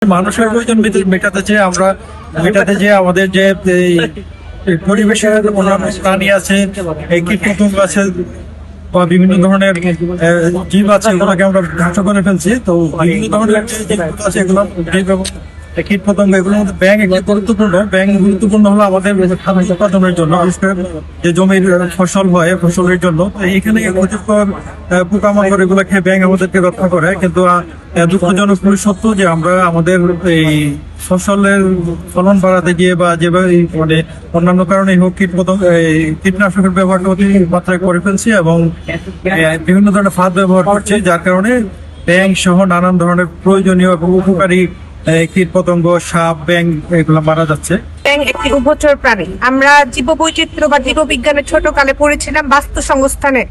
মানুষের প্রয়োজন মেটাতে চেয়ে আমরা আমাদের যে পরিবেশের অন্যান্য প্রাণী আছে, এই কীটপতঙ্গ আছে বা বিভিন্ন ধরনের জীব আছে, এগুলোকে আমরা ধ্বংস করে ফেলছি। তো বিভিন্ন ধরনের জীবগুলো আছে, এগুলো কীট পতঙ্গ, এগুলোর মধ্যে ব্যাঙ একটি গুরুত্বপূর্ণ হলো আমাদের খাদ্য উৎপাদনের জন্য, যে জমির ফসল হয় ফসলের জন্য। এখানে ক্ষতিকর পোকামাকড় এগুলো খেয়ে ব্যাঙ আমাদেরকে রক্ষা করে। কিন্তু দুঃখজনক সত্য যে আমরা আমাদের এই ফসলের ফলন বাড়াতে গিয়ে বা যেভাবে মানে অন্যান্য কারণে হোক কীটনাশকের ব্যবহারটা অতি মাত্রায় করে ফেলছি এবং বিভিন্ন ধরনের ফাঁদ ব্যবহার করছি, যার কারণে ব্যাঙ সহ নানান ধরনের প্রয়োজনীয় এবং উপকারী কীট পতঙ্গ, সাপ, ব্যাঙ এগুলো মারা যাচ্ছে। ব্যাঙ একটি উভচর প্রাণী। আমরা জীববৈচিত্র্য বা জীববিজ্ঞানের ছোট কালে পড়েছিলাম বাস্তু সংস্থানে।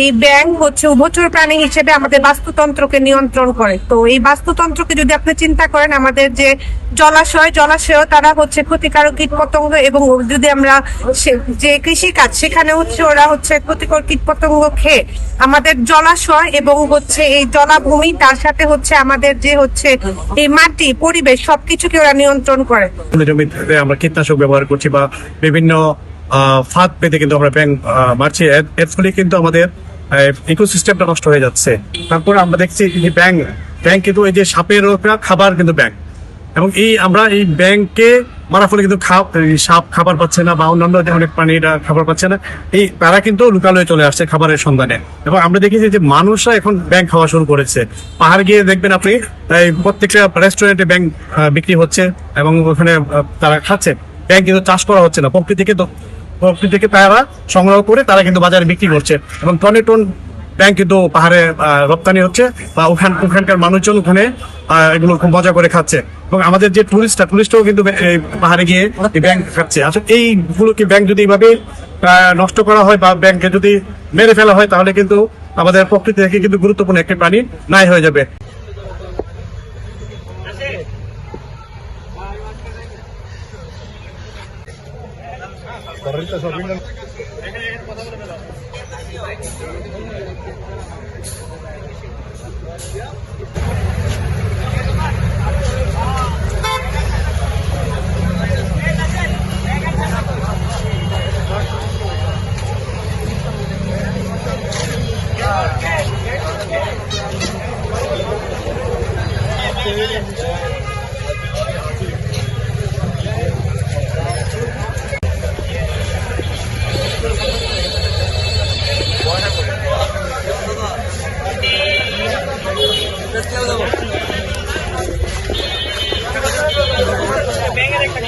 এই ব্যাঙ হচ্ছে উভচর প্রাণী হিসেবে আমাদের বাস্তুতন্ত্রকে নিয়ন্ত্রণ করে। তো এই বাস্তুতন্ত্রকে যদি আপনি চিন্তা করেন, আমাদের যে জলাশয় তারা হচ্ছে ক্ষতিকারক কীট পতঙ্গ, এবং যদি আমরা যে কৃষিকাজ সেখানে হচ্ছে ওরা হচ্ছে ক্ষতিকর কীট পতঙ্গ খেয়ে আমাদের জলাশয় এবং হচ্ছে এই জলাভূমি, তার সাথে হচ্ছে আমাদের যে হচ্ছে এই মাটি পরিবেশ সবকিছুকে ওরা নিয়ন্ত্রণ করে। জমিতে আমরা কীটনাশক ব্যবহার করছি বা বিভিন্ন ফাঁদ পেতে কিন্তু আমরা ব্যাঙ মারছি, এর ফলে কিন্তু আমাদের ইকোসিস্টেমটা নষ্ট হয়ে যাচ্ছে। তারপর আমরা দেখছি যে ব্যাঙ কিন্তু এই যে সাপের খাবার কিন্তু ব্যাঙ, এবং আমরা এই ব্যাঙকে মারার ফলে কিন্তু সাপ খাবার পাচ্ছে না বা অন্যান্য অনেক প্রাণীরা খাবার পাচ্ছে না। তারা কিন্তু লুকালয়ে চলে আসছে খাবারের সন্ধানে। এবং আমরা দেখেছি যে মানুষরা এখন ব্যাঙ খাওয়া শুরু করেছে। পাহাড় গিয়ে দেখবেন আপনি প্রত্যেকটা রেস্টুরেন্টে ব্যাঙ বিক্রি হচ্ছে এবং ওখানে তারা খাচ্ছে। ব্যাঙ কিন্তু চাষ করা হচ্ছে না, প্রকৃতি থেকে তারা সংগ্রহ করে তারা কিন্তু বাজারে বিক্রি করছে, এবং টনে টন ব্যাঙ কিন্তু পাহাড়ে রপ্তানি হচ্ছে বা ওখানকার মানুষজন ওখানে এগুলো খুব মজা করে খাচ্ছে। এবং আমাদের যে টুরিস্টও কিন্তু পাহাড়ে গিয়ে ব্যাঙ খাচ্ছে। আসলে এইগুলোকে ব্যাঙ যদি এইভাবে নষ্ট করা হয় বা ব্যাঙকে যদি মেরে ফেলা হয়, তাহলে কিন্তু আমাদের প্রকৃতি থেকে কিন্তু গুরুত্বপূর্ণ একটি প্রাণী নাই হয়ে যাবে। ব্যাঙের একটা